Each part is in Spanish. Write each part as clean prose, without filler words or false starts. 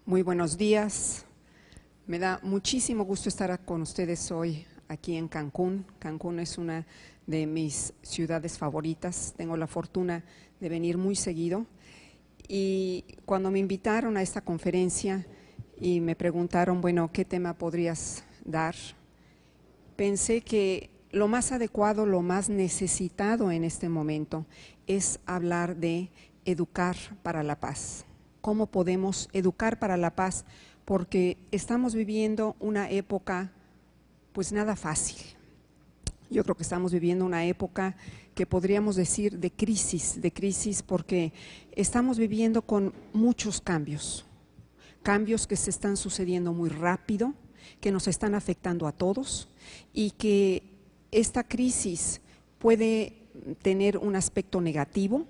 Muy buenos días. Me da muchísimo gusto estar con ustedes hoy aquí en Cancún. Cancún es una de mis ciudades favoritas. Tengo la fortuna de venir muy seguido. Y cuando me invitaron a esta conferencia y me preguntaron, bueno, ¿qué tema podrías dar? Pensé que lo más adecuado, lo más necesitado en este momento es hablar de educar para la paz. ¿Cómo podemos educar para la paz? Porque estamos viviendo una época pues nada fácil. Yo creo que estamos viviendo una época que podríamos decir de crisis porque estamos viviendo con muchos cambios que se están sucediendo muy rápido, que nos están afectando a todos y que esta crisis puede tener un aspecto negativo.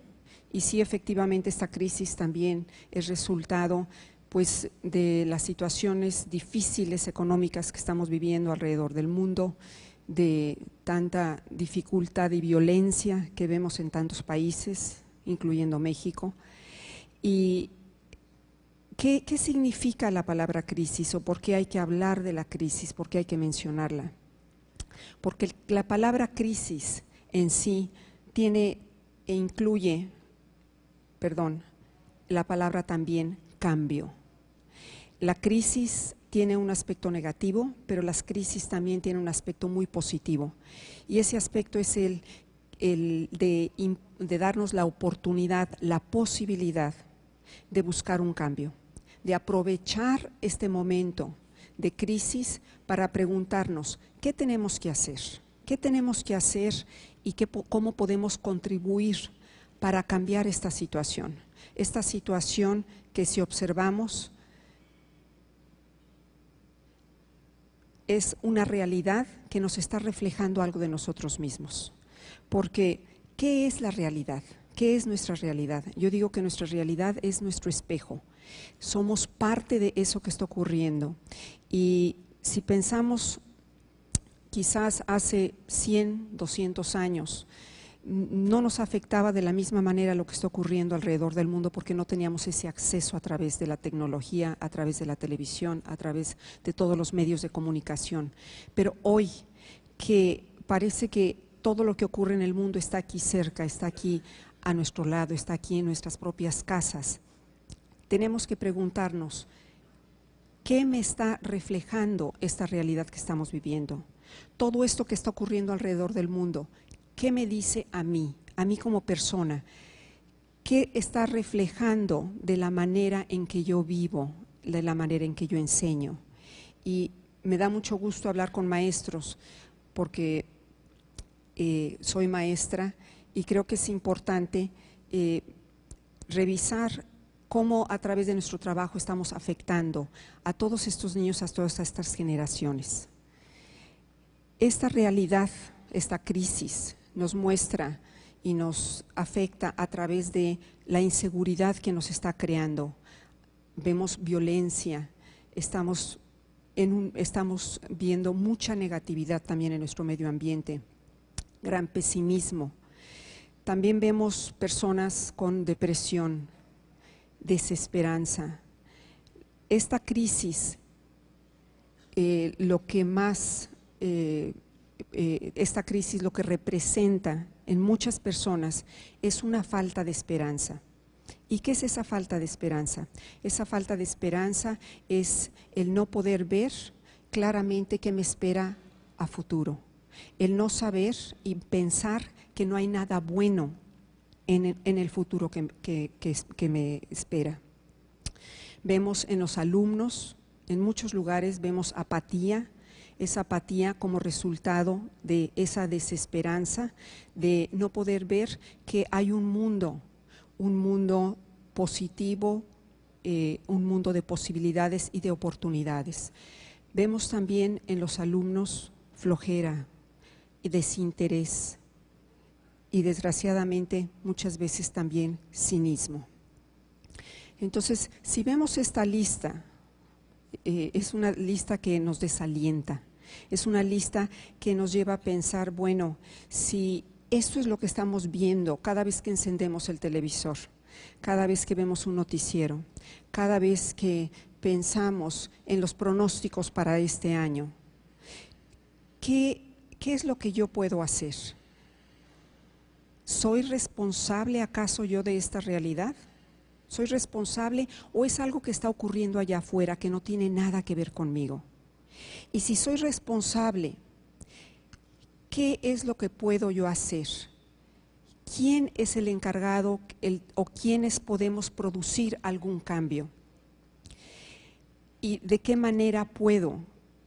Y sí, efectivamente, esta crisis también es resultado pues, de las situaciones difíciles económicas que estamos viviendo alrededor del mundo, de tanta dificultad y violencia que vemos en tantos países, incluyendo México. ¿Y qué significa la palabra crisis o por qué hay que hablar de la crisis, por qué hay que mencionarla? Porque la palabra crisis en sí tiene e incluye la palabra también cambio. La crisis tiene un aspecto negativo, pero las crisis también tienen un aspecto muy positivo. Y ese aspecto es el de darnos la oportunidad, la posibilidad de buscar un cambio, de aprovechar este momento de crisis para preguntarnos qué tenemos que hacer, y cómo podemos contribuir para cambiar esta situación que si observamos es una realidad que nos está reflejando algo de nosotros mismos. Porque, ¿qué es la realidad? ¿Qué es nuestra realidad? Yo digo que nuestra realidad es nuestro espejo. Somos parte de eso que está ocurriendo. Y si pensamos quizás hace 100, 200 años, no nos afectaba de la misma manera lo que está ocurriendo alrededor del mundo porque no teníamos ese acceso a través de la tecnología, a través de la televisión, a través de todos los medios de comunicación. Pero hoy que parece que todo lo que ocurre en el mundo está aquí cerca, está aquí a nuestro lado, está aquí en nuestras propias casas, tenemos que preguntarnos, ¿qué me está reflejando esta realidad que estamos viviendo? Todo esto que está ocurriendo alrededor del mundo, ¿qué me dice a mí como persona? ¿Qué está reflejando de la manera en que yo vivo, de la manera en que yo enseño? Y me da mucho gusto hablar con maestros porque soy maestra y creo que es importante revisar cómo a través de nuestro trabajo estamos afectando a todos estos niños, a todas estas generaciones. Esta realidad, esta crisis, nos muestra y nos afecta a través de la inseguridad que nos está creando. Vemos violencia, estamos viendo mucha negatividad también en nuestro medio ambiente, gran pesimismo. También vemos personas con depresión, desesperanza. Esta crisis, esta crisis lo que representa en muchas personas es una falta de esperanza. ¿Y qué es esa falta de esperanza? Esa falta de esperanza es el no poder ver claramente qué me espera a futuro, el no saber y pensar que no hay nada bueno en el futuro que me espera. Vemos en los alumnos, en muchos lugares vemos apatía, esa apatía como resultado de esa desesperanza, de no poder ver que hay un mundo positivo, un mundo de posibilidades y de oportunidades. Vemos también en los alumnos flojera y desinterés y desgraciadamente muchas veces también cinismo. Entonces, si vemos esta lista, es una lista que nos desalienta, es una lista que nos lleva a pensar, bueno, si esto es lo que estamos viendo cada vez que encendemos el televisor, cada vez que vemos un noticiero, cada vez que pensamos en los pronósticos para este año, ¿qué es lo que yo puedo hacer? ¿Soy responsable acaso yo de esta realidad? ¿Soy responsable o es algo que está ocurriendo allá afuera que no tiene nada que ver conmigo? Y si soy responsable, ¿qué es lo que puedo yo hacer? ¿Quién es el encargado o quiénes podemos producir algún cambio? ¿Y de qué manera puedo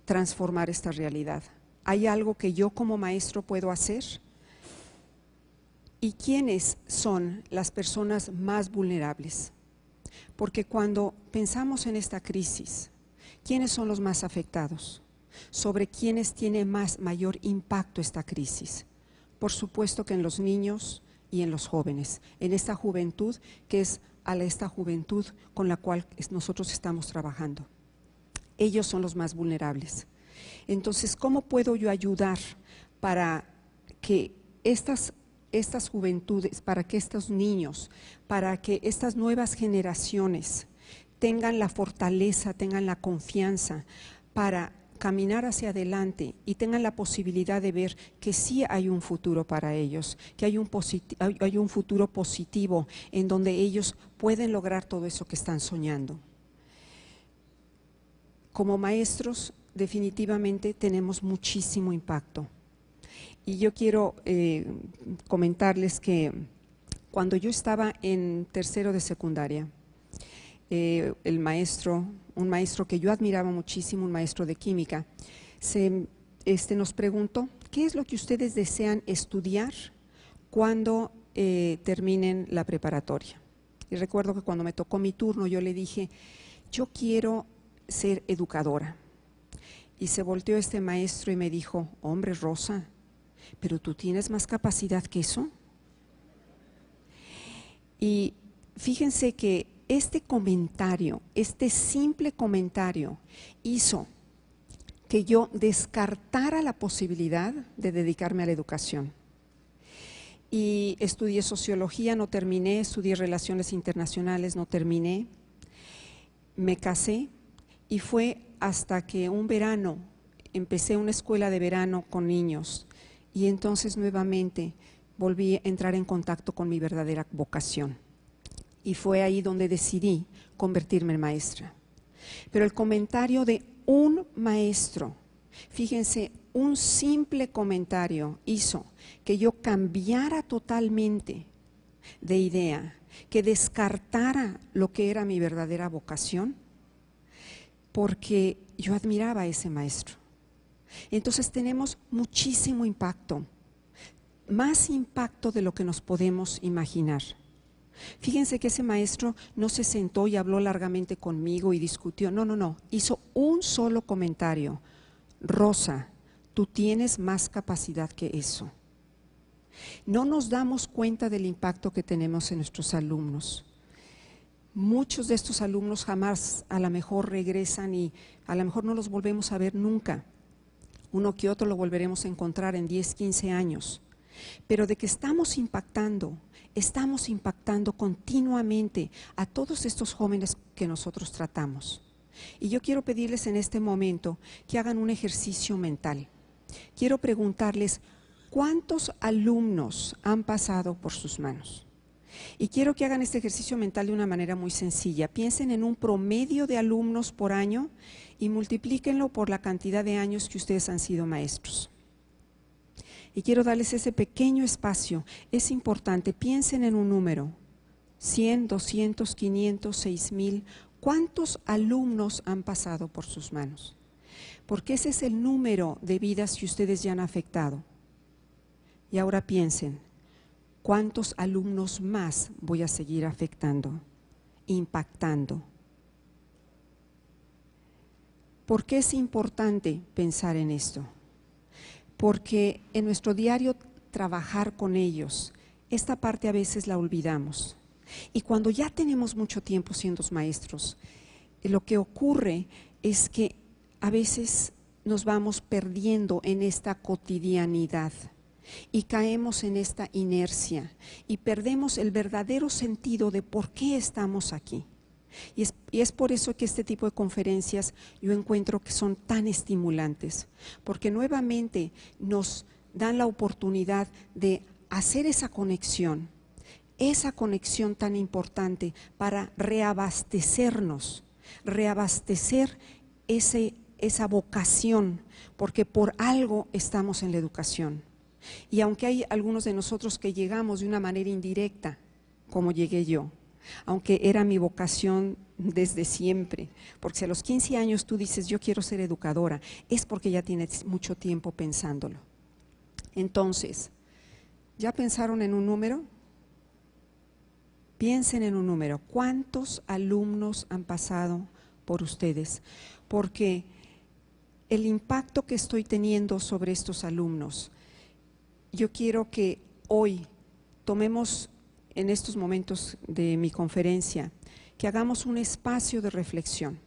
transformar esta realidad? ¿Hay algo que yo como maestro puedo hacer? ¿Y quiénes son las personas más vulnerables? Porque cuando pensamos en esta crisis, ¿quiénes son los más afectados? ¿Sobre quiénes tiene mayor impacto esta crisis? Por supuesto que en los niños y en los jóvenes, en esta juventud que es esta juventud con la cual nosotros estamos trabajando. Ellos son los más vulnerables. Entonces, ¿cómo puedo yo ayudar para que estas juventudes, para que estos niños, para que estas nuevas generaciones tengan la fortaleza, tengan la confianza para caminar hacia adelante y tengan la posibilidad de ver que sí hay un futuro para ellos, que hay un futuro positivo en donde ellos pueden lograr todo eso que están soñando? Como maestros, definitivamente tenemos muchísimo impacto. Y yo quiero comentarles que cuando yo estaba en tercero de secundaria, un maestro que yo admiraba muchísimo, un maestro de química, nos preguntó, ¿qué es lo que ustedes desean estudiar cuando terminen la preparatoria? Y recuerdo que cuando me tocó mi turno, yo le dije, yo quiero ser educadora. Y se volteó este maestro y me dijo, hombre, Rosa, ¿pero tú tienes más capacidad que eso? Y fíjense que este comentario, este simple comentario, hizo que yo descartara la posibilidad de dedicarme a la educación. Y estudié sociología, no terminé, estudié relaciones internacionales, no terminé, me casé y fue hasta que un verano empecé una escuela de verano con niños y entonces nuevamente volví a entrar en contacto con mi verdadera vocación. Y fue ahí donde decidí convertirme en maestra. Pero el comentario de un maestro, fíjense, un simple comentario hizo que yo cambiara totalmente de idea, que descartara lo que era mi verdadera vocación, porque yo admiraba a ese maestro. Entonces tenemos muchísimo impacto, más impacto de lo que nos podemos imaginar. Fíjense que ese maestro no se sentó y habló largamente conmigo y discutió, no, hizo un solo comentario: Rosa, tú tienes más capacidad que eso. No nos damos cuenta del impacto que tenemos en nuestros alumnos. Muchos de estos alumnos jamás a lo mejor regresan y a lo mejor no los volvemos a ver nunca. Uno que otro lo volveremos a encontrar en 10, 15 años. Pero de que estamos impactando continuamente a todos estos jóvenes que nosotros tratamos. Y yo quiero pedirles en este momento que hagan un ejercicio mental. Quiero preguntarles, ¿cuántos alumnos han pasado por sus manos? Y quiero que hagan este ejercicio mental de una manera muy sencilla. Piensen en un promedio de alumnos por año y multiplíquenlo por la cantidad de años que ustedes han sido maestros. Y quiero darles ese pequeño espacio. Es importante, piensen en un número, 100, 200, 500, 6,000. ¿Cuántos alumnos han pasado por sus manos? Porque ese es el número de vidas que ustedes ya han afectado. Y ahora piensen, ¿cuántos alumnos más voy a seguir afectando, impactando? ¿Por qué es importante pensar en esto? Porque en nuestro diario trabajar con ellos, esta parte a veces la olvidamos. Y cuando ya tenemos mucho tiempo siendo maestros, lo que ocurre es que a veces nos vamos perdiendo en esta cotidianidad y caemos en esta inercia y perdemos el verdadero sentido de por qué estamos aquí. Y es por eso que este tipo de conferencias yo encuentro que son tan estimulantes, porque nuevamente nos dan la oportunidad de hacer esa conexión tan importante para reabastecernos, reabastecer esa vocación, porque por algo estamos en la educación. Y aunque hay algunos de nosotros que llegamos de una manera indirecta, como llegué yo, aunque era mi vocación desde siempre, porque si a los 15 años tú dices yo quiero ser educadora, es porque ya tienes mucho tiempo pensándolo. Entonces, ¿ya pensaron en un número? Piensen en un número. ¿Cuántos alumnos han pasado por ustedes? Porque el impacto que estoy teniendo sobre estos alumnos, yo quiero que hoy tomemos en estos momentos de mi conferencia, que hagamos un espacio de reflexión.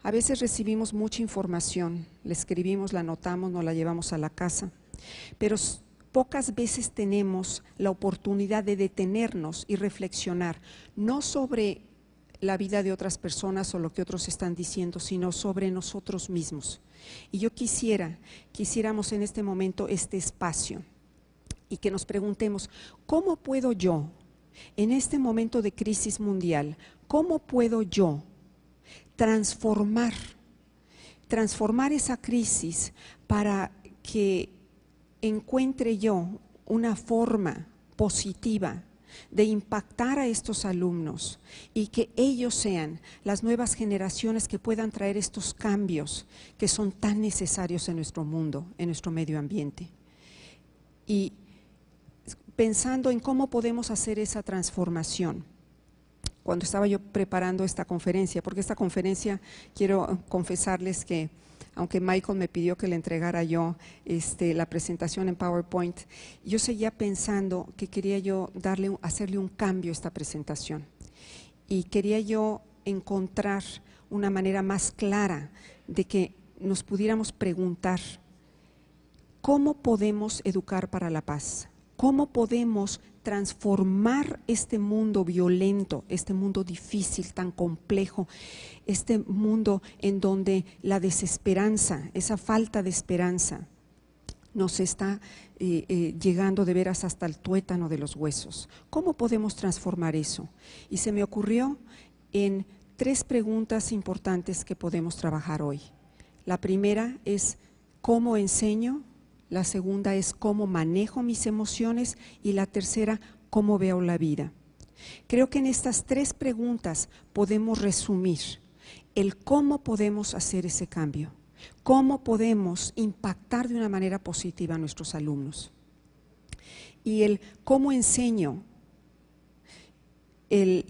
A veces recibimos mucha información, la escribimos, la anotamos, nos la llevamos a la casa, pero pocas veces tenemos la oportunidad de detenernos y reflexionar, no sobre la vida de otras personas o lo que otros están diciendo, sino sobre nosotros mismos. Y yo quisiéramos en este momento este espacio y que nos preguntemos, ¿cómo puedo yo, en este momento de crisis mundial, cómo puedo yo transformar esa crisis para que encuentre yo una forma positiva de impactar a estos alumnos y que ellos sean las nuevas generaciones que puedan traer estos cambios que son tan necesarios en nuestro mundo, en nuestro medio ambiente? Y pensando en cómo podemos hacer esa transformación, cuando estaba yo preparando esta conferencia, porque esta conferencia quiero confesarles que aunque Michael me pidió que le entregara yo la presentación en PowerPoint, yo seguía pensando que quería yo hacerle un cambio a esta presentación y quería yo encontrar una manera más clara de que nos pudiéramos preguntar ¿cómo podemos educar para la paz? ¿Cómo podemos transformar este mundo violento, este mundo difícil, tan complejo, este mundo en donde la desesperanza, esa falta de esperanza, nos está llegando de veras hasta el tuétano de los huesos? ¿Cómo podemos transformar eso? Y se me ocurrió en 3 preguntas importantes que podemos trabajar hoy. La primera es, ¿cómo enseño? La segunda es cómo manejo mis emociones y la tercera, cómo veo la vida. Creo que en estas 3 preguntas podemos resumir el cómo podemos hacer ese cambio, cómo podemos impactar de una manera positiva a nuestros alumnos. Y el cómo enseño, el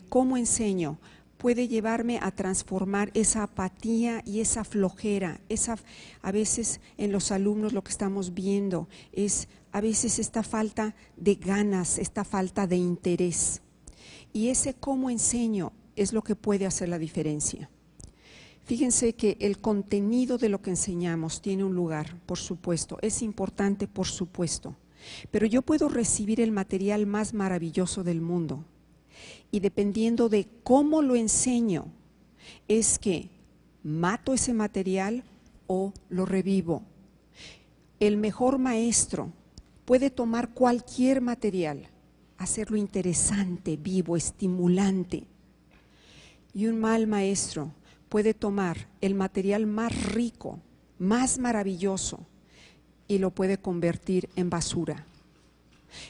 cómo enseño puede llevarme a transformar esa apatía y esa flojera. A veces en los alumnos lo que estamos viendo es a veces esta falta de ganas, esta falta de interés. Y ese cómo enseño es lo que puede hacer la diferencia. Fíjense que el contenido de lo que enseñamos tiene un lugar, por supuesto, es importante, por supuesto, pero yo puedo recibir el material más maravilloso del mundo. Y dependiendo de cómo lo enseño, es que mato ese material o lo revivo. El mejor maestro puede tomar cualquier material, hacerlo interesante, vivo, estimulante. Y un mal maestro puede tomar el material más rico, más maravilloso, y lo puede convertir en basura.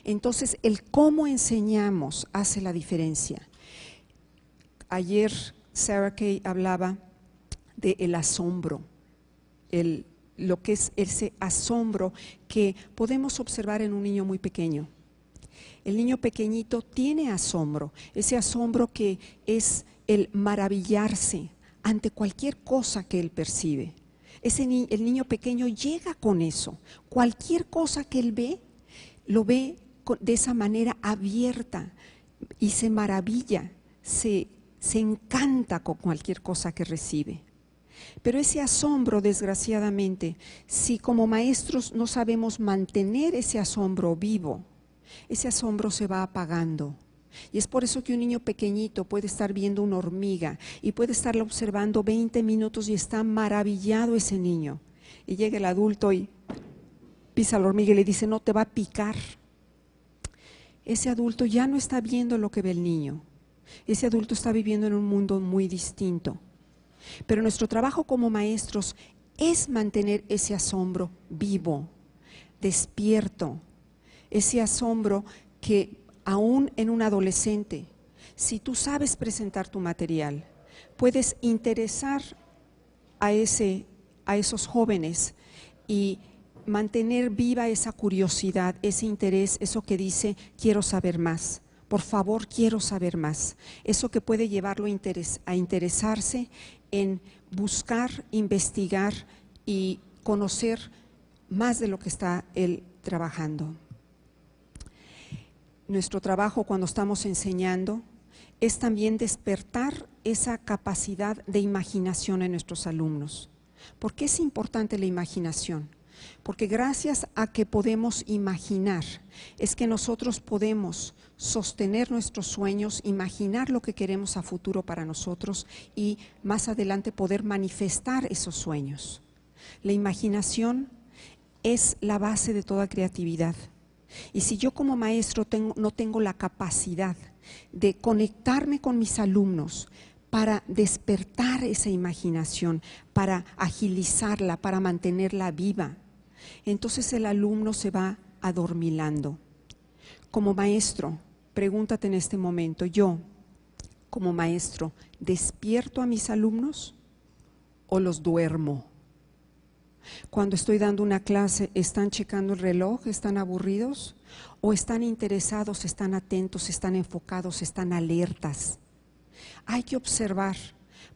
Entonces, el cómo enseñamos hace la diferencia. Ayer Sarah Kay hablaba del asombro, lo que es ese asombro que podemos observar en un niño muy pequeño. El niño pequeñito tiene asombro, ese asombro que es el maravillarse ante cualquier cosa que él percibe. El niño pequeño llega con eso, cualquier cosa que él ve, lo ve de esa manera abierta y se maravilla, se encanta con cualquier cosa que recibe. Pero ese asombro, desgraciadamente, si como maestros no sabemos mantener ese asombro vivo, ese asombro se va apagando Y es por eso que un niño pequeñito puede estar viendo una hormiga y puede estarla observando 20 minutos y está maravillado ese niño. Y llega el adulto y pisa la hormiga y le dice, no te va a picar. Ese adulto ya no está viendo lo que ve el niño. Ese adulto está viviendo en un mundo muy distinto. Pero nuestro trabajo como maestros es mantener ese asombro vivo, despierto, ese asombro que aún en un adolescente, si tú sabes presentar tu material, puedes interesar a esos jóvenes y mantener viva esa curiosidad, ese interés, eso que dice, quiero saber más, por favor, quiero saber más. Eso que puede llevarlo a interesarse en buscar, investigar y conocer más de lo que está él trabajando. Nuestro trabajo cuando estamos enseñando es también despertar esa capacidad de imaginación en nuestros alumnos. ¿Por qué es importante la imaginación? Porque gracias a que podemos imaginar, es que nosotros podemos sostener nuestros sueños, imaginar lo que queremos a futuro para nosotros y más adelante poder manifestar esos sueños. La imaginación es la base de toda creatividad. Y si yo como maestro no tengo la capacidad de conectarme con mis alumnos para despertar esa imaginación, para agilizarla, para mantenerla viva, entonces el alumno se va adormilando. Como maestro, pregúntate en este momento, yo como maestro, ¿despierto a mis alumnos o los duermo? Cuando estoy dando una clase, ¿están checando el reloj? ¿Están aburridos? ¿O están interesados, están atentos, están enfocados, están alertas? Hay que observar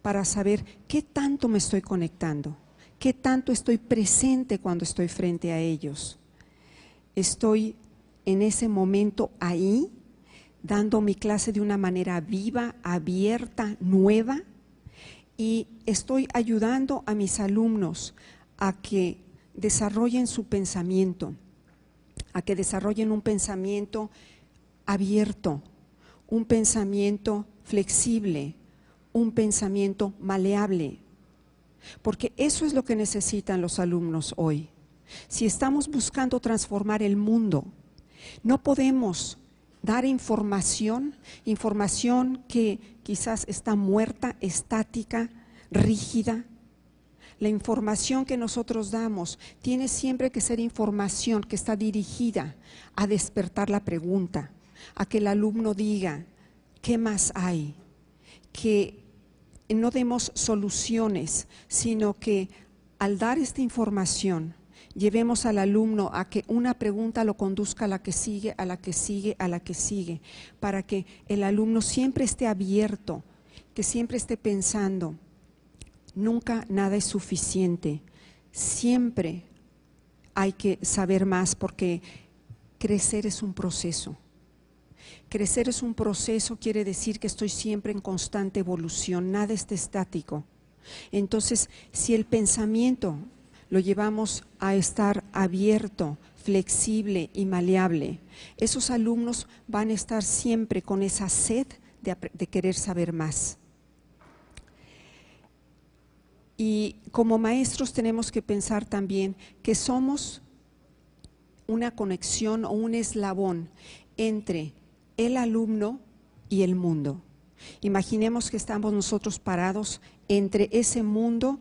para saber qué tanto me estoy conectando, qué tanto estoy presente cuando estoy frente a ellos. Estoy en ese momento ahí, dando mi clase de una manera viva, abierta, nueva, y estoy ayudando a mis alumnos a que desarrollen su pensamiento, a que desarrollen un pensamiento abierto, un pensamiento flexible, un pensamiento maleable, porque eso es lo que necesitan los alumnos hoy. Si estamos buscando transformar el mundo, no podemos dar información que quizás está muerta, estática, rígida. La información que nosotros damos tiene siempre que ser información que está dirigida a despertar la pregunta, a que el alumno diga, ¿qué más hay? Que no demos soluciones, sino que al dar esta información, llevemos al alumno a que una pregunta lo conduzca a la que sigue, a la que sigue, a la que sigue, para que el alumno siempre esté abierto, que siempre esté pensando. Nunca nada es suficiente, siempre hay que saber más porque crecer es un proceso. Crecer es un proceso, quiere decir que estoy siempre en constante evolución, nada está estático. Entonces, si el pensamiento lo llevamos a estar abierto, flexible y maleable, esos alumnos van a estar siempre con esa sed de querer saber más. Y como maestros tenemos que pensar también que somos una conexión o un eslabón entre el alumno y el mundo. Imaginemos que estamos nosotros parados entre ese mundo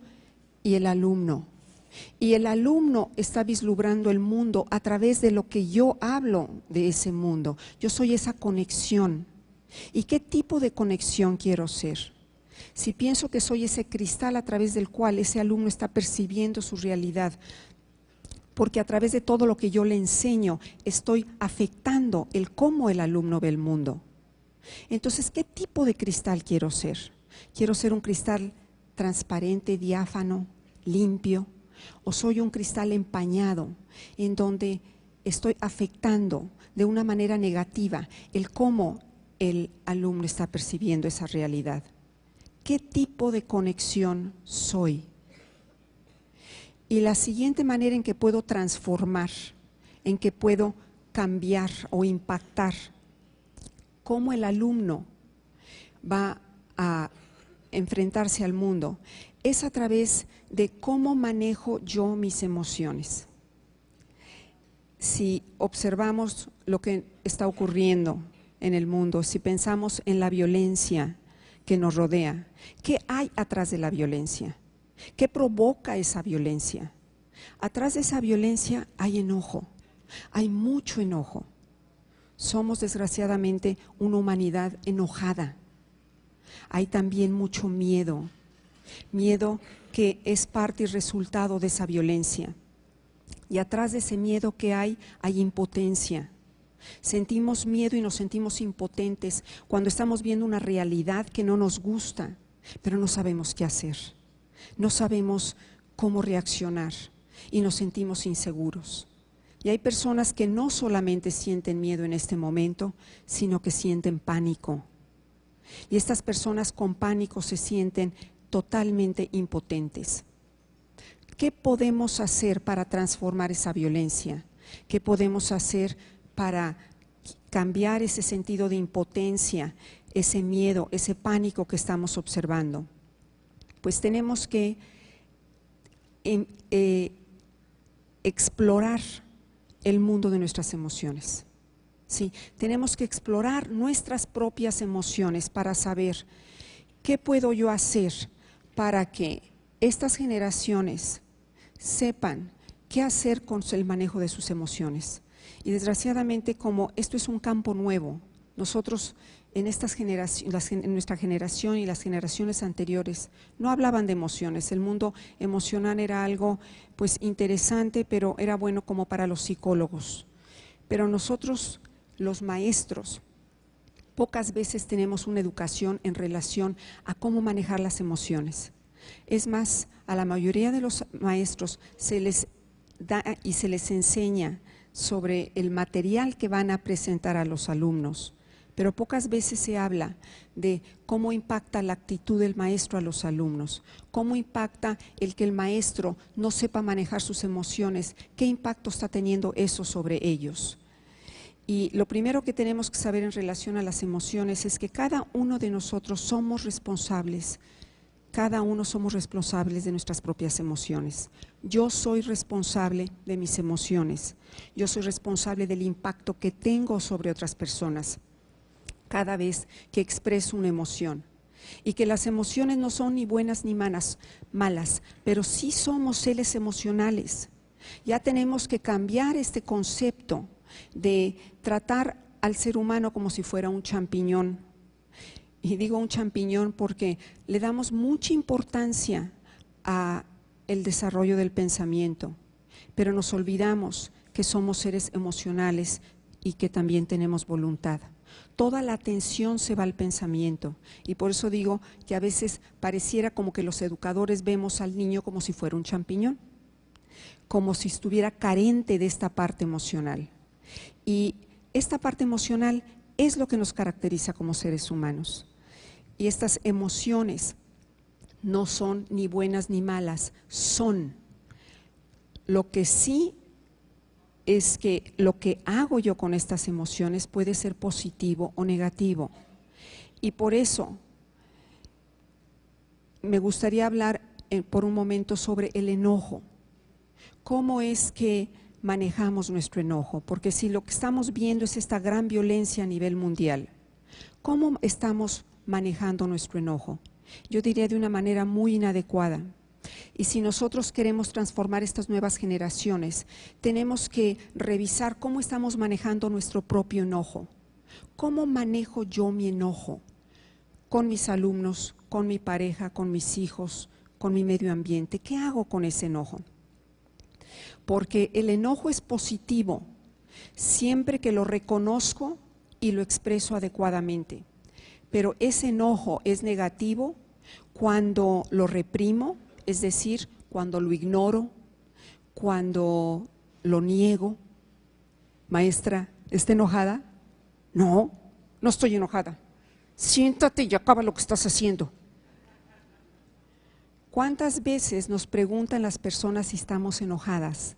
y el alumno. Y el alumno está vislumbrando el mundo a través de lo que yo hablo de ese mundo. Yo soy esa conexión. ¿Y qué tipo de conexión quiero ser? Si pienso que soy ese cristal a través del cual ese alumno está percibiendo su realidad, porque a través de todo lo que yo le enseño estoy afectando el cómo el alumno ve el mundo. Entonces, ¿qué tipo de cristal quiero ser? ¿Quiero ser un cristal transparente, diáfano, limpio? ¿O soy un cristal empañado en donde estoy afectando de una manera negativa el cómo el alumno está percibiendo esa realidad? ¿Qué tipo de conexión soy? Y la siguiente manera en que puedo transformar, en que puedo cambiar o impactar cómo el alumno va a enfrentarse al mundo, es a través de cómo manejo yo mis emociones. Si observamos lo que está ocurriendo en el mundo, si pensamos en la violencia que nos rodea, ¿qué hay atrás de la violencia? ¿Qué provoca esa violencia? Atrás de esa violencia hay enojo, hay mucho enojo. Somos desgraciadamente una humanidad enojada. Hay también mucho miedo, miedo que es parte y resultado de esa violencia. Y atrás de ese miedo que hay impotencia. Sentimos miedo y nos sentimos impotentes cuando estamos viendo una realidad que no nos gusta, pero no sabemos qué hacer. No sabemos cómo reaccionar y nos sentimos inseguros. Y hay personas que no solamente sienten miedo en este momento, sino que sienten pánico. Y estas personas con pánico se sienten totalmente impotentes. ¿Qué podemos hacer para transformar esa violencia? ¿Qué podemos hacer para cambiar ese sentido de impotencia, ese miedo, ese pánico que estamos observando? Pues tenemos que explorar el mundo de nuestras emociones. Sí, tenemos que explorar nuestras propias emociones para saber qué puedo yo hacer para que estas generaciones sepan qué hacer con el manejo de sus emociones. Y desgraciadamente, como esto es un campo nuevo, nosotros en nuestra generación y las generaciones anteriores no hablaban de emociones. El mundo emocional era algo pues interesante, pero era bueno como para los psicólogos. Pero nosotros, los maestros, pocas veces tenemos una educación en relación a cómo manejar las emociones. Es más, a la mayoría de los maestros se les da y se les enseña sobre el material que van a presentar a los alumnos, pero pocas veces se habla de cómo impacta la actitud del maestro a los alumnos, cómo impacta el que el maestro no sepa manejar sus emociones, qué impacto está teniendo eso sobre ellos. Y lo primero que tenemos que saber en relación a las emociones es que cada uno de nosotros somos responsables. Cada uno somos responsables de nuestras propias emociones. Yo soy responsable de mis emociones. Yo soy responsable del impacto que tengo sobre otras personas cada vez que expreso una emoción. Y que las emociones no son ni buenas ni malas, pero sí somos seres emocionales. Ya tenemos que cambiar este concepto de tratar al ser humano como si fuera un champiñón. Y digo un champiñón porque le damos mucha importancia al desarrollo del pensamiento, pero nos olvidamos que somos seres emocionales y que también tenemos voluntad. Toda la atención se va al pensamiento y por eso digo que a veces pareciera como que los educadores vemos al niño como si fuera un champiñón, como si estuviera carente de esta parte emocional. Y esta parte emocional es lo que nos caracteriza como seres humanos. Y estas emociones no son ni buenas ni malas, son. Lo que sí es que lo que hago yo con estas emociones puede ser positivo o negativo. Y por eso me gustaría hablar por un momento sobre el enojo. ¿Cómo es que manejamos nuestro enojo? Porque si lo que estamos viendo es esta gran violencia a nivel mundial, ¿cómo estamos manejando nuestro enojo? Yo diría de una manera muy inadecuada. Y si nosotros queremos transformar estas nuevas generaciones, tenemos que revisar cómo estamos manejando nuestro propio enojo. ¿Cómo manejo yo mi enojo? Con mis alumnos, con mi pareja, con mis hijos, con mi medio ambiente. ¿Qué hago con ese enojo? Porque el enojo es positivo siempre que lo reconozco y lo expreso adecuadamente. Pero ese enojo es negativo cuando lo reprimo, es decir, cuando lo ignoro, cuando lo niego. Maestra, ¿está enojada? No, no estoy enojada. Siéntate y acaba lo que estás haciendo. ¿Cuántas veces nos preguntan las personas si estamos enojadas?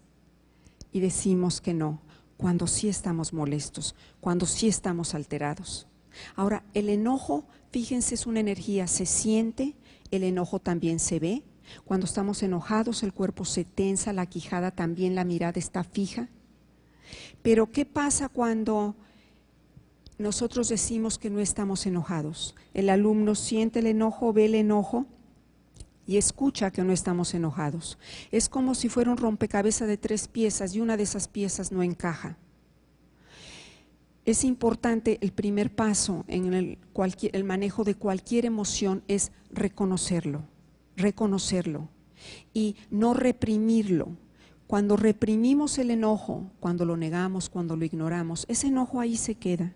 Y decimos que no, cuando sí estamos molestos, cuando sí estamos alterados. Ahora, el enojo, fíjense, es una energía, se siente, el enojo también se ve. Cuando estamos enojados, el cuerpo se tensa, la quijada también, la mirada está fija. Pero ¿qué pasa cuando nosotros decimos que no estamos enojados? El alumno siente el enojo, ve el enojo y escucha que no estamos enojados. Es como si fuera un rompecabezas de 3 piezas y una de esas piezas no encaja. Es importante, el primer paso en el manejo de cualquier emoción es reconocerlo y no reprimirlo. Cuando reprimimos el enojo, cuando lo negamos, cuando lo ignoramos, ese enojo ahí se queda.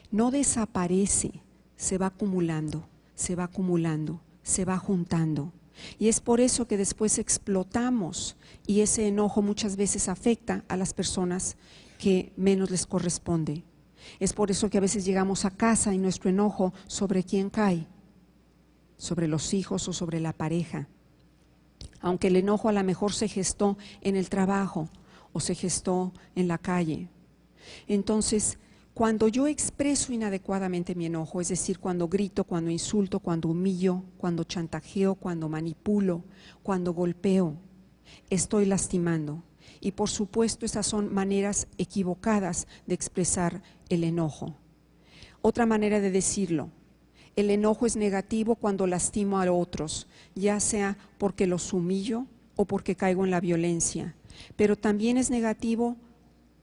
No desaparece, se va acumulando, se va acumulando, se va juntando. Y es por eso que después explotamos y ese enojo muchas veces afecta a las personas que menos les corresponde. Es por eso que a veces llegamos a casa y nuestro enojo, ¿sobre quién cae? Sobre los hijos o sobre la pareja. Aunque el enojo a lo mejor se gestó en el trabajo o se gestó en la calle. Entonces, cuando yo expreso inadecuadamente mi enojo, es decir, cuando grito, cuando insulto, cuando humillo, cuando chantajeo, cuando manipulo, cuando golpeo, estoy lastimando. Y por supuesto, esas son maneras equivocadas de expresar el enojo. Otra manera de decirlo: el enojo es negativo cuando lastimo a otros, ya sea porque los humillo o porque caigo en la violencia. Pero también es negativo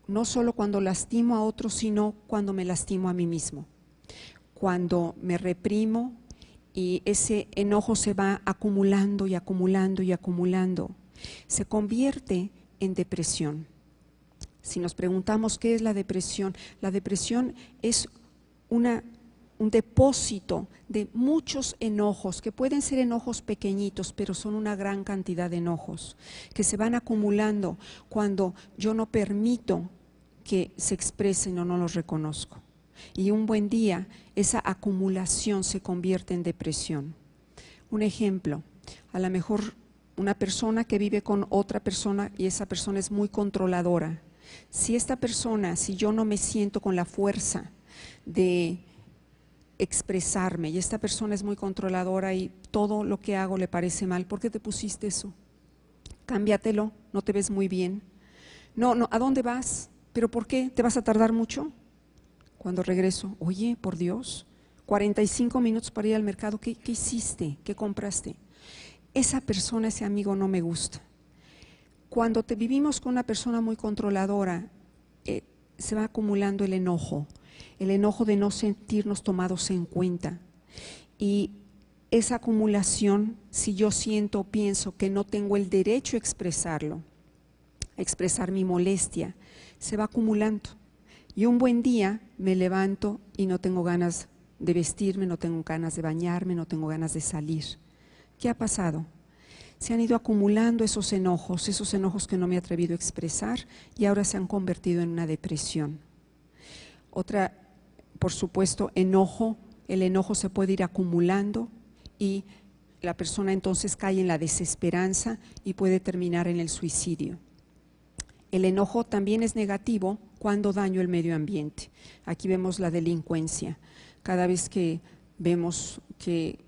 no solo cuando lastimo a otros, sino cuando me lastimo a mí mismo. Cuando me reprimo y ese enojo se va acumulando y acumulando y acumulando, se convierte en depresión. Si nos preguntamos qué es la depresión es un depósito de muchos enojos, que pueden ser enojos pequeñitos, pero son una gran cantidad de enojos, que se van acumulando cuando yo no permito que se expresen o no los reconozco. Y un buen día, esa acumulación se convierte en depresión. Un ejemplo, a lo mejor una persona que vive con otra persona y esa persona es muy controladora. Si yo no me siento con la fuerza de expresarme y esta persona es muy controladora y todo lo que hago le parece mal, ¿por qué te pusiste eso? Cámbiatelo, no te ves muy bien. No, ¿a dónde vas? ¿Pero por qué? ¿Te vas a tardar mucho? Cuando regreso, oye, por Dios, 45 minutos para ir al mercado, ¿qué hiciste? ¿Qué compraste? Esa persona, ese amigo no me gusta. Cuando vivimos con una persona muy controladora, se va acumulando el enojo de no sentirnos tomados en cuenta. Y esa acumulación, si yo siento o pienso que no tengo el derecho a expresarlo, a expresar mi molestia, se va acumulando. Y un buen día me levanto y no tengo ganas de vestirme, no tengo ganas de bañarme, no tengo ganas de salir. ¿Qué ha pasado? Se han ido acumulando esos enojos que no me he atrevido a expresar y ahora se han convertido en una depresión. Otra, por supuesto, el enojo se puede ir acumulando y la persona entonces cae en la desesperanza y puede terminar en el suicidio. El enojo también es negativo cuando daño el medio ambiente. Aquí vemos la delincuencia. Cada vez que vemos que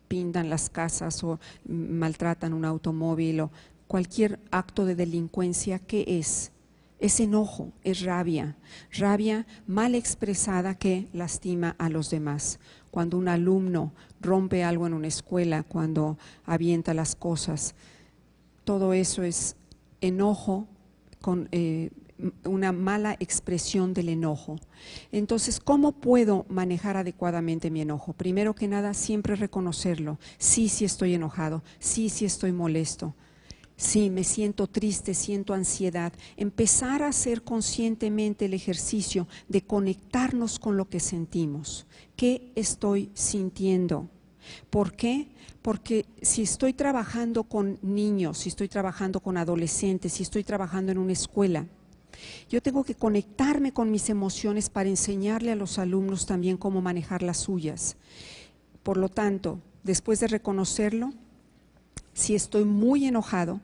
pintan las casas o maltratan un automóvil o cualquier acto de delincuencia, ¿qué es? Es enojo, es rabia mal expresada que lastima a los demás. Cuando un alumno rompe algo en una escuela, cuando avienta las cosas, todo eso es enojo con una mala expresión del enojo. Entonces, ¿cómo puedo manejar adecuadamente mi enojo? Primero que nada, siempre reconocerlo. Sí estoy enojado, sí estoy molesto. Sí, me siento triste, siento ansiedad. Empezar a hacer conscientemente el ejercicio de conectarnos con lo que sentimos. ¿Qué estoy sintiendo? ¿Por qué? Porque si estoy trabajando con niños, si estoy trabajando con adolescentes, si estoy trabajando en una escuela, yo tengo que conectarme con mis emociones para enseñarle a los alumnos también cómo manejar las suyas. Por lo tanto, después de reconocerlo, si estoy muy enojado,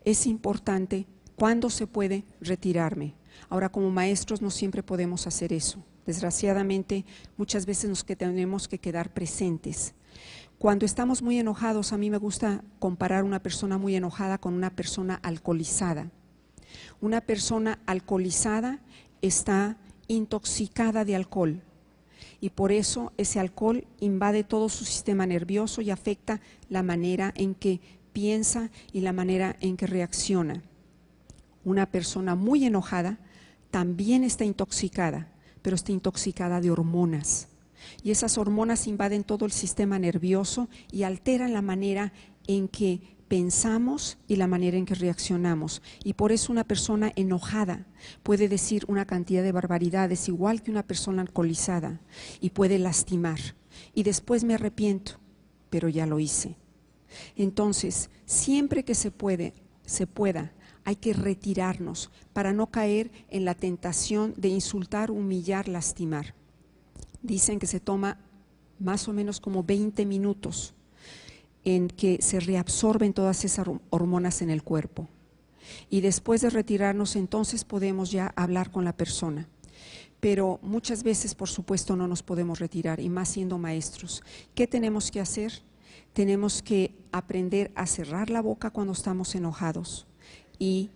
es importante, cuando se puede, retirarme. Ahora, como maestros no siempre podemos hacer eso. Desgraciadamente, muchas veces nos tenemos que quedar presentes. Cuando estamos muy enojados, a mí me gusta comparar una persona muy enojada con una persona alcoholizada. Una persona alcoholizada está intoxicada de alcohol y por eso ese alcohol invade todo su sistema nervioso y afecta la manera en que piensa y la manera en que reacciona. Una persona muy enojada también está intoxicada, pero está intoxicada de hormonas. Y esas hormonas invaden todo el sistema nervioso y alteran la manera en que pensamos y la manera en que reaccionamos. Y por eso una persona enojada puede decir una cantidad de barbaridades, igual que una persona alcoholizada, y puede lastimar. Y después me arrepiento, pero ya lo hice. Entonces, siempre que se pueda, hay que retirarnos para no caer en la tentación de insultar, humillar, lastimar. Dicen que se toma más o menos como 20 minutos en que se reabsorben todas esas hormonas en el cuerpo. Y después de retirarnos, entonces podemos ya hablar con la persona. Pero muchas veces, por supuesto, no nos podemos retirar, y más siendo maestros. ¿Qué tenemos que hacer? Tenemos que aprender a cerrar la boca cuando estamos enojados y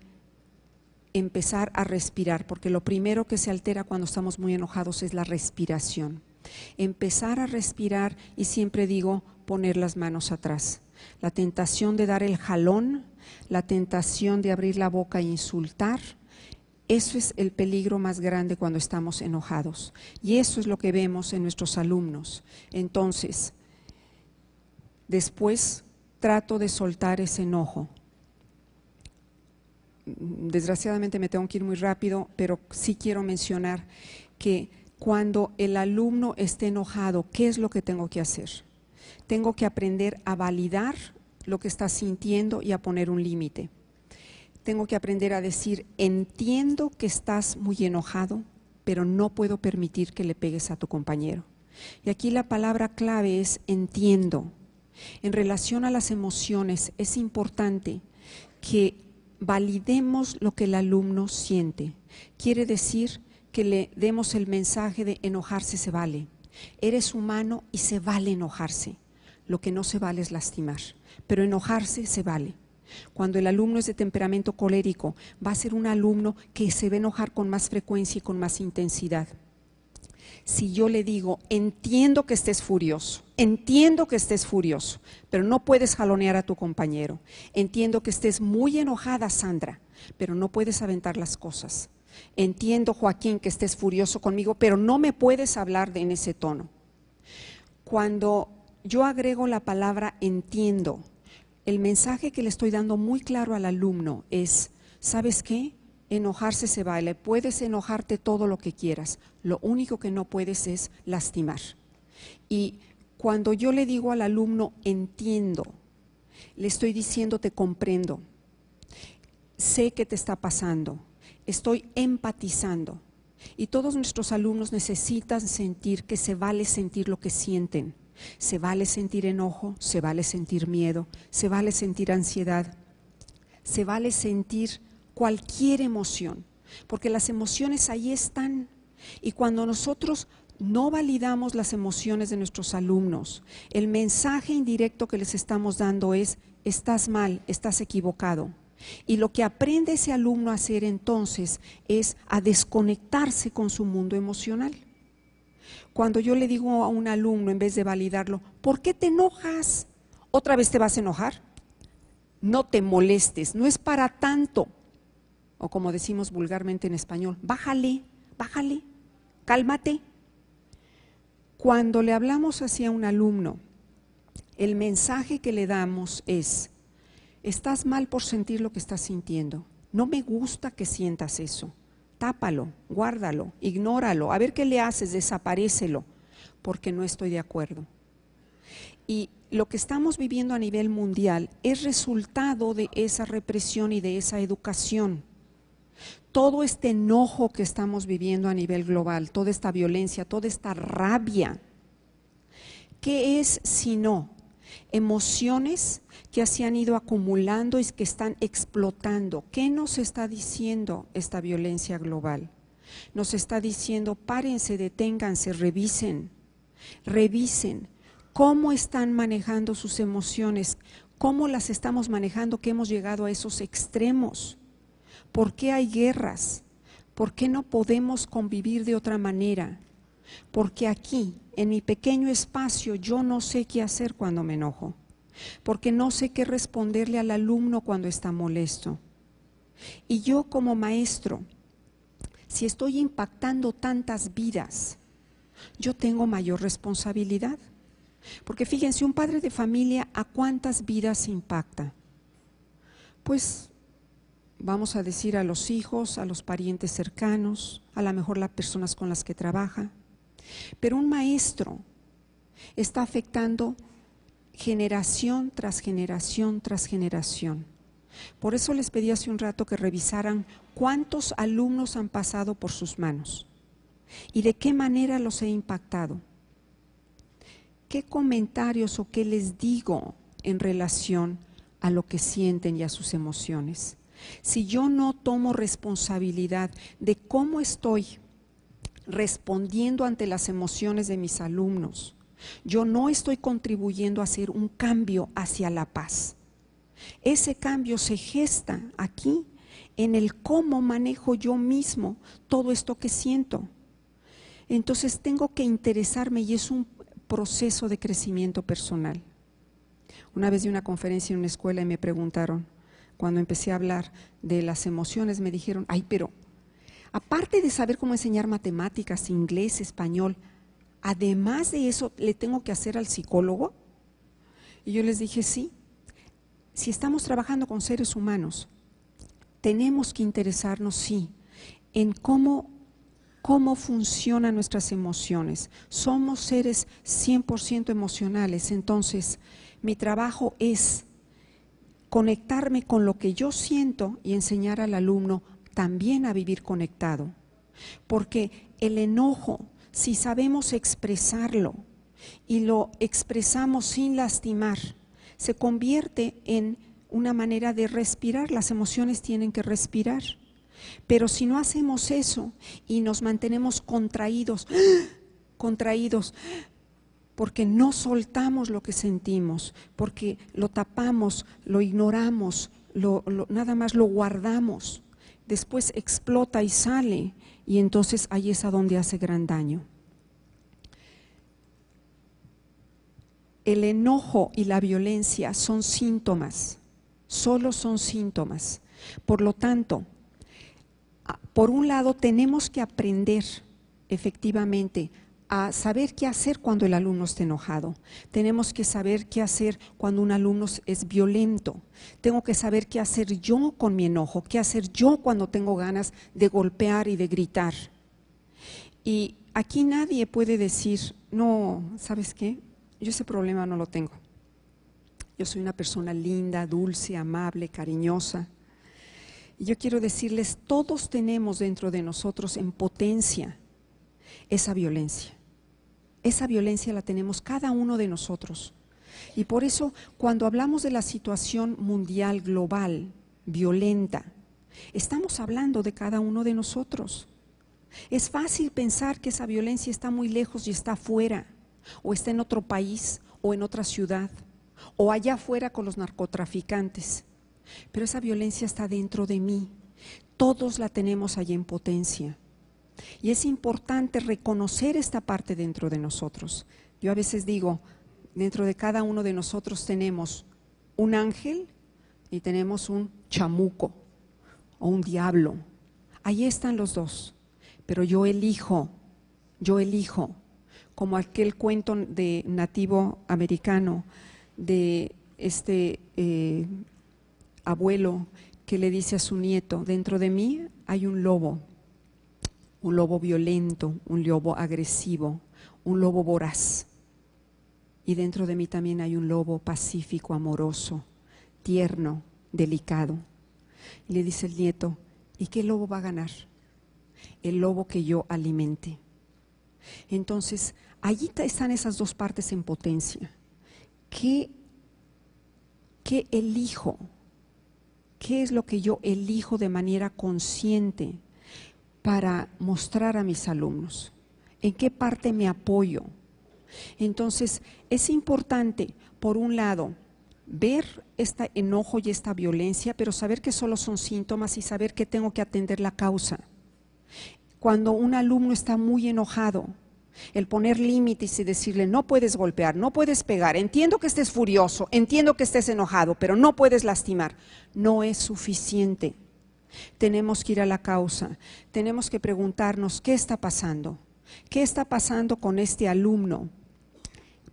empezar a respirar, porque lo primero que se altera cuando estamos muy enojados es la respiración. Empezar a respirar, y siempre digo poner las manos atrás. La tentación de dar el jalón, la tentación de abrir la boca e insultar, eso es el peligro más grande cuando estamos enojados. Y eso es lo que vemos en nuestros alumnos. Entonces, después trato de soltar ese enojo. Desgraciadamente me tengo que ir muy rápido, pero sí quiero mencionar que cuando el alumno esté enojado, ¿qué es lo que tengo que hacer? Tengo que aprender a validar lo que está sintiendo y a poner un límite. Tengo que aprender a decir, entiendo que estás muy enojado, pero no puedo permitir que le pegues a tu compañero. Y aquí la palabra clave es entiendo. En relación a las emociones, es importante que validemos lo que el alumno siente. Quiere decir que le demos el mensaje de enojarse se vale. Eres humano y se vale enojarse. Lo que no se vale es lastimar, pero enojarse se vale. Cuando el alumno es de temperamento colérico, va a ser un alumno que se va a enojar con más frecuencia y con más intensidad. Si yo le digo, entiendo que estés furioso, pero no puedes jalonear a tu compañero. Entiendo que estés muy enojada, Sandra, pero no puedes aventar las cosas. Entiendo, Joaquín, que estés furioso conmigo, pero no me puedes hablar en ese tono. Cuando yo agrego la palabra entiendo, el mensaje que le estoy dando muy claro al alumno es, ¿sabes qué? Enojarse se vale, puedes enojarte todo lo que quieras, lo único que no puedes es lastimar. Y cuando yo le digo al alumno entiendo, le estoy diciendo te comprendo, sé qué te está pasando, estoy empatizando. Y todos nuestros alumnos necesitan sentir que se vale sentir lo que sienten. Se vale sentir enojo, se vale sentir miedo, se vale sentir ansiedad, se vale sentir cualquier emoción, porque las emociones ahí están. Y cuando nosotros no validamos las emociones de nuestros alumnos, el mensaje indirecto que les estamos dando es, estás mal, estás equivocado. Y lo que aprende ese alumno a hacer entonces es a desconectarse con su mundo emocional. Cuando yo le digo a un alumno, en vez de validarlo, ¿por qué te enojas? ¿Otra vez te vas a enojar? No te molestes, no es para tanto. O como decimos vulgarmente en español, bájale, bájale, cálmate. Cuando le hablamos hacia un alumno, el mensaje que le damos es, estás mal por sentir lo que estás sintiendo, no me gusta que sientas eso, tápalo, guárdalo, ignóralo, a ver qué le haces, desaparécelo, porque no estoy de acuerdo. Y lo que estamos viviendo a nivel mundial es resultado de esa represión y de esa educación. Todo este enojo que estamos viviendo a nivel global, toda esta violencia, toda esta rabia, ¿qué es sino emociones que se han ido acumulando y que están explotando? ¿Qué nos está diciendo esta violencia global? Nos está diciendo, párense, deténganse, revisen cómo están manejando sus emociones, cómo las estamos manejando, que hemos llegado a esos extremos. ¿Por qué hay guerras? ¿Por qué no podemos convivir de otra manera? Porque aquí, en mi pequeño espacio, yo no sé qué hacer cuando me enojo, porque no sé qué responderle al alumno cuando está molesto. Y yo como maestro, si estoy impactando tantas vidas, yo tengo mayor responsabilidad. Porque fíjense, un padre de familia, ¿a cuántas vidas impacta? Pues vamos a decir a los hijos, a los parientes cercanos, a lo mejor las personas con las que trabaja. Pero un maestro está afectando generación tras generación tras generación. Por eso les pedí hace un rato que revisaran cuántos alumnos han pasado por sus manos y de qué manera los he impactado. ¿Qué comentarios o qué les digo en relación a lo que sienten y a sus emociones? Si yo no tomo responsabilidad de cómo estoy respondiendo ante las emociones de mis alumnos, yo no estoy contribuyendo a hacer un cambio hacia la paz. Ese cambio se gesta aquí en el cómo manejo yo mismo todo esto que siento. Entonces tengo que interesarme y es un proceso de crecimiento personal. Una vez di una conferencia en una escuela y me preguntaron, cuando empecé a hablar de las emociones, me dijeron, ay, pero aparte de saber cómo enseñar matemáticas, inglés, español, además de eso, ¿le tengo que hacer al psicólogo? Y yo les dije, sí, si estamos trabajando con seres humanos, tenemos que interesarnos, sí, en cómo funcionan nuestras emociones. Somos seres 100% emocionales, entonces mi trabajo es conectarme con lo que yo siento y enseñar al alumno también a vivir conectado. Porque el enojo, si sabemos expresarlo y lo expresamos sin lastimar, se convierte en una manera de respirar. Las emociones tienen que respirar. Pero si no hacemos eso y nos mantenemos contraídos, porque no soltamos lo que sentimos, porque lo tapamos, lo ignoramos, nada más lo guardamos, después explota y sale, y entonces ahí es a donde hace gran daño. El enojo y la violencia son síntomas, solo son síntomas. Por lo tanto, por un lado tenemos que aprender efectivamente a saber qué hacer cuando el alumno está enojado. Tenemos que saber qué hacer cuando un alumno es violento. Tengo que saber qué hacer yo con mi enojo, qué hacer yo cuando tengo ganas de golpear y de gritar. Y aquí nadie puede decir, no, ¿sabes qué? Yo ese problema no lo tengo. Yo soy una persona linda, dulce, amable, cariñosa. Y yo quiero decirles, todos tenemos dentro de nosotros en potencia esa violencia. Esa violencia la tenemos cada uno de nosotros. Y por eso, cuando hablamos de la situación mundial, global, violenta, estamos hablando de cada uno de nosotros. Es fácil pensar que esa violencia está muy lejos y está afuera, o está en otro país, o en otra ciudad, o allá afuera con los narcotraficantes. Pero esa violencia está dentro de mí. Todos la tenemos allí en potencia. Y es importante reconocer esta parte dentro de nosotros. Yo a veces digo, dentro de cada uno de nosotros tenemos un ángel y tenemos un chamuco o un diablo. Ahí están los dos, pero yo elijo, como aquel cuento de nativo americano de este abuelo que le dice a su nieto, dentro de mí hay un lobo violento, un lobo agresivo, un lobo voraz. Y dentro de mí también hay un lobo pacífico, amoroso, tierno, delicado. Y le dice el nieto, ¿y qué lobo va a ganar? El lobo que yo alimente. Entonces, allí están esas dos partes en potencia. ¿Qué elijo? ¿Qué es lo que yo elijo de manera consciente para mostrar a mis alumnos? ¿En qué parte me apoyo? Entonces, es importante, por un lado, ver este enojo y esta violencia, pero saber que solo son síntomas y saber que tengo que atender la causa. Cuando un alumno está muy enojado, el poner límites y decirle no puedes golpear, no puedes pegar, entiendo que estés furioso, entiendo que estés enojado, pero no puedes lastimar, no es suficiente. Tenemos que ir a la causa, tenemos que preguntarnos qué está pasando. ¿Qué está pasando con este alumno?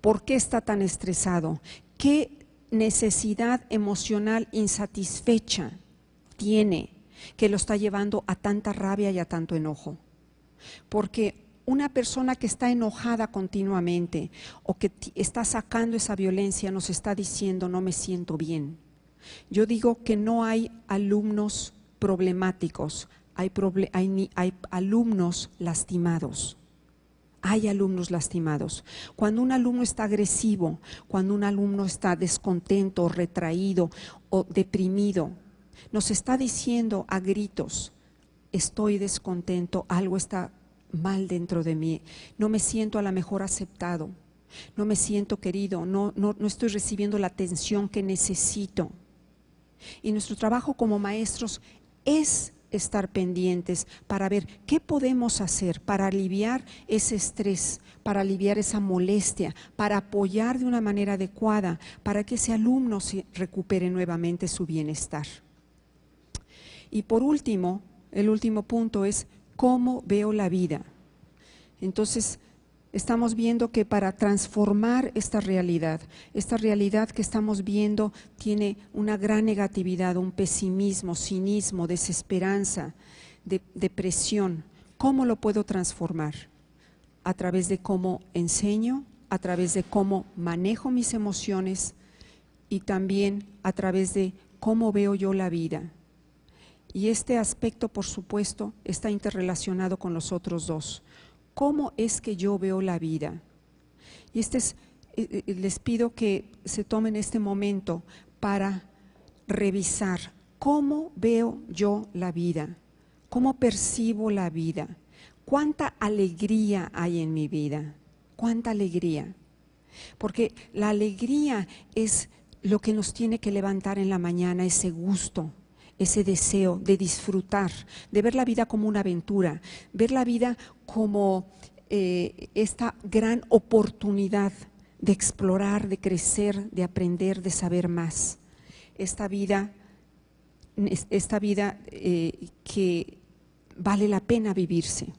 ¿Por qué está tan estresado? ¿Qué necesidad emocional insatisfecha tiene que lo está llevando a tanta rabia y a tanto enojo? Porque una persona que está enojada continuamente o que está sacando esa violencia nos está diciendo no me siento bien. Yo digo que no hay alumnos problemáticos, hay alumnos lastimados. Hay alumnos lastimados. Cuando un alumno está agresivo, cuando un alumno está descontento, retraído o deprimido, nos está diciendo a gritos, estoy descontento, algo está mal dentro de mí, no me siento a lo mejor aceptado, no me siento querido, no estoy recibiendo la atención que necesito. Y nuestro trabajo como maestros es estar pendientes para ver qué podemos hacer para aliviar ese estrés, para aliviar esa molestia, para apoyar de una manera adecuada, para que ese alumno se recupere nuevamente su bienestar. Y por último, el último punto es cómo veo la vida. Entonces, estamos viendo que para transformar esta realidad que estamos viendo tiene una gran negatividad, un pesimismo, cinismo, desesperanza, depresión. ¿Cómo lo puedo transformar? A través de cómo enseño, a través de cómo manejo mis emociones y también a través de cómo veo yo la vida. Y este aspecto, por supuesto, está interrelacionado con los otros dos. ¿Cómo es que yo veo la vida? Y les pido que se tomen este momento para revisar cómo veo yo la vida, cómo percibo la vida, cuánta alegría hay en mi vida, cuánta alegría. Porque la alegría es lo que nos tiene que levantar en la mañana, ese gusto, ese deseo de disfrutar, de ver la vida como una aventura, ver la vida como esta gran oportunidad de explorar, de crecer, de aprender, de saber más. Esta vida que vale la pena vivirse.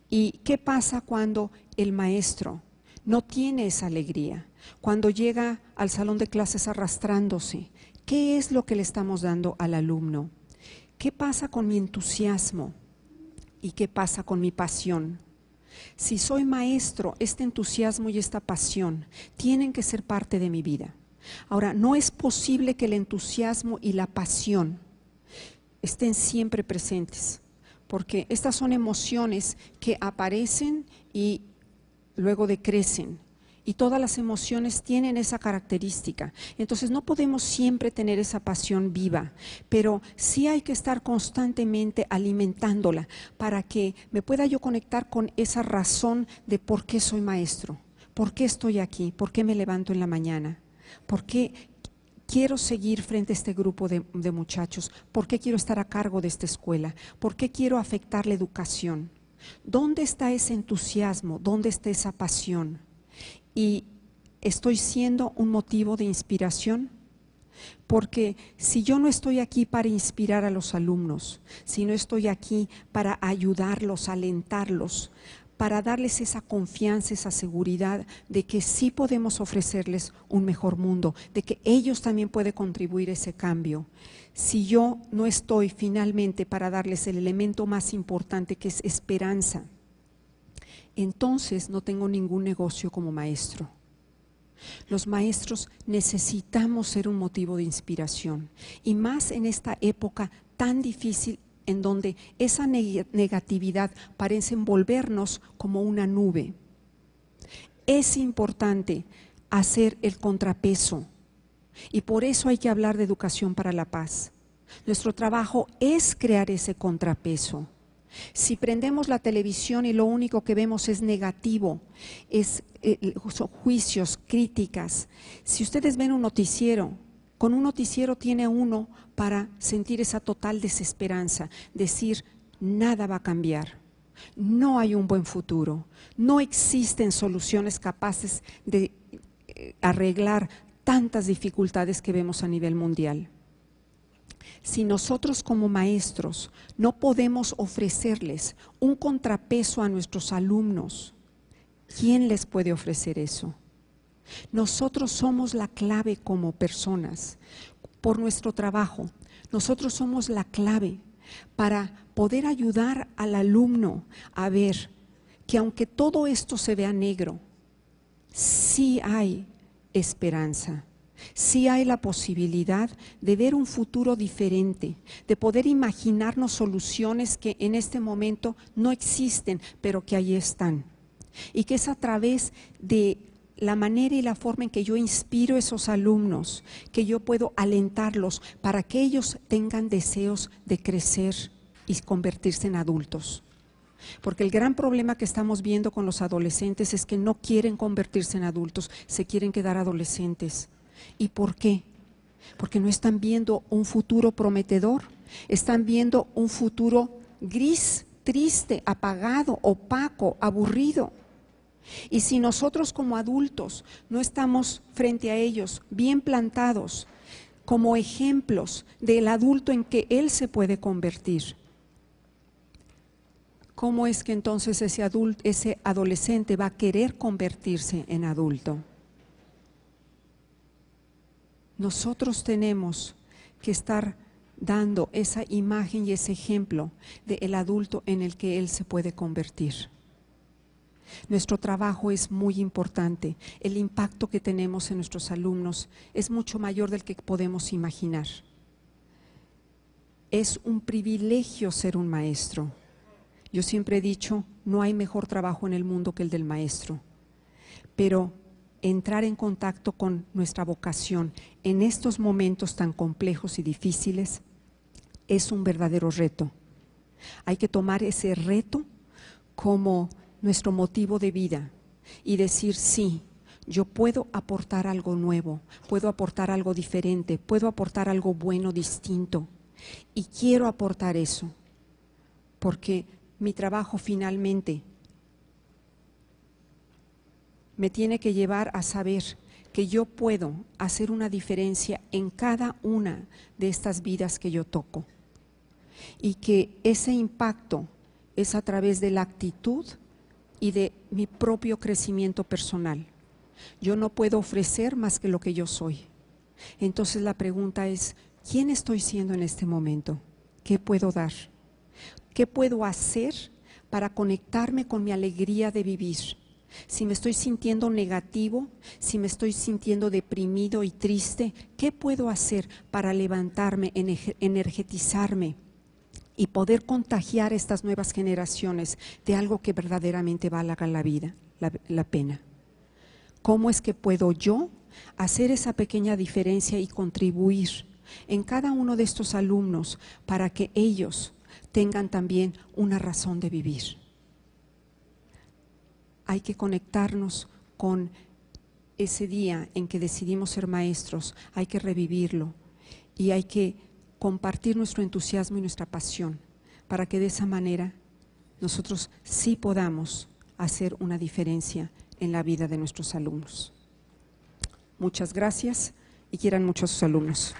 ¿Y qué pasa cuando el maestro no tiene esa alegría? Cuando llega al salón de clases arrastrándose, ¿qué es lo que le estamos dando al alumno? ¿Qué pasa con mi entusiasmo? ¿Y qué pasa con mi pasión? Si soy maestro, este entusiasmo y esta pasión tienen que ser parte de mi vida. Ahora, no es posible que el entusiasmo y la pasión estén siempre presentes, porque estas son emociones que aparecen y luego decrecen. Y todas las emociones tienen esa característica. Entonces no podemos siempre tener esa pasión viva, pero sí hay que estar constantemente alimentándola para que me pueda yo conectar con esa razón de por qué soy maestro, por qué estoy aquí, por qué me levanto en la mañana, por qué quiero seguir frente a este grupo de muchachos, por qué quiero estar a cargo de esta escuela, por qué quiero afectar la educación. ¿Dónde está ese entusiasmo? ¿Dónde está esa pasión? Y estoy siendo un motivo de inspiración, porque si yo no estoy aquí para inspirar a los alumnos, si no estoy aquí para ayudarlos, alentarlos, para darles esa confianza, esa seguridad de que sí podemos ofrecerles un mejor mundo, de que ellos también pueden contribuir a ese cambio. Si yo no estoy finalmente para darles el elemento más importante, que es esperanza, entonces no tengo ningún negocio como maestro. Los maestros necesitamos ser un motivo de inspiración, y más en esta época tan difícil en donde esa negatividad parece envolvernos como una nube. Es importante hacer el contrapeso, y por eso hay que hablar de educación para la paz. Nuestro trabajo es crear ese contrapeso. Si prendemos la televisión y lo único que vemos es negativo, son juicios, críticas. Si ustedes ven un noticiero, con un noticiero tiene uno para sentir esa total desesperanza, decir, nada va a cambiar, no hay un buen futuro, no existen soluciones capaces de arreglar tantas dificultades que vemos a nivel mundial. Si nosotros como maestros no podemos ofrecerles un contrapeso a nuestros alumnos, ¿quién les puede ofrecer eso? Nosotros somos la clave como personas, por nuestro trabajo. Nosotros somos la clave para poder ayudar al alumno a ver que aunque todo esto se vea negro, sí hay esperanza. Sí hay la posibilidad de ver un futuro diferente, de poder imaginarnos soluciones que en este momento no existen, pero que ahí están. Y que es a través de la manera y la forma en que yo inspiro a esos alumnos, que yo puedo alentarlos para que ellos tengan deseos de crecer y convertirse en adultos. Porque el gran problema que estamos viendo con los adolescentes es que no quieren convertirse en adultos, se quieren quedar adolescentes. ¿Y por qué? Porque no están viendo un futuro prometedor, están viendo un futuro gris, triste, apagado, opaco, aburrido. Y si nosotros como adultos no estamos frente a ellos bien plantados como ejemplos del adulto en que él se puede convertir, ¿cómo es que entonces ese adolescente va a querer convertirse en adulto? Nosotros tenemos que estar dando esa imagen y ese ejemplo del adulto en el que él se puede convertir. Nuestro trabajo es muy importante. El impacto que tenemos en nuestros alumnos es mucho mayor del que podemos imaginar. Es un privilegio ser un maestro. Yo siempre he dicho, no hay mejor trabajo en el mundo que el del maestro. Pero entrar en contacto con nuestra vocación en estos momentos tan complejos y difíciles es un verdadero reto. Hay que tomar ese reto como nuestro motivo de vida y decir, sí, yo puedo aportar algo nuevo, puedo aportar algo diferente, puedo aportar algo bueno, distinto. Y quiero aportar eso, porque mi trabajo finalmente me tiene que llevar a saber que yo puedo hacer una diferencia en cada una de estas vidas que yo toco. Y que ese impacto es a través de la actitud y de mi propio crecimiento personal. Yo no puedo ofrecer más que lo que yo soy. Entonces la pregunta es, ¿quién estoy siendo en este momento? ¿Qué puedo dar? ¿Qué puedo hacer para conectarme con mi alegría de vivir? Si me estoy sintiendo negativo, si me estoy sintiendo deprimido y triste, ¿qué puedo hacer para levantarme, energetizarme y poder contagiar a estas nuevas generaciones de algo que verdaderamente valga la vida, la pena? ¿Cómo es que puedo yo hacer esa pequeña diferencia y contribuir en cada uno de estos alumnos para que ellos tengan también una razón de vivir? Hay que conectarnos con ese día en que decidimos ser maestros, hay que revivirlo y hay que compartir nuestro entusiasmo y nuestra pasión para que de esa manera nosotros sí podamos hacer una diferencia en la vida de nuestros alumnos. Muchas gracias y quieran mucho a sus alumnos.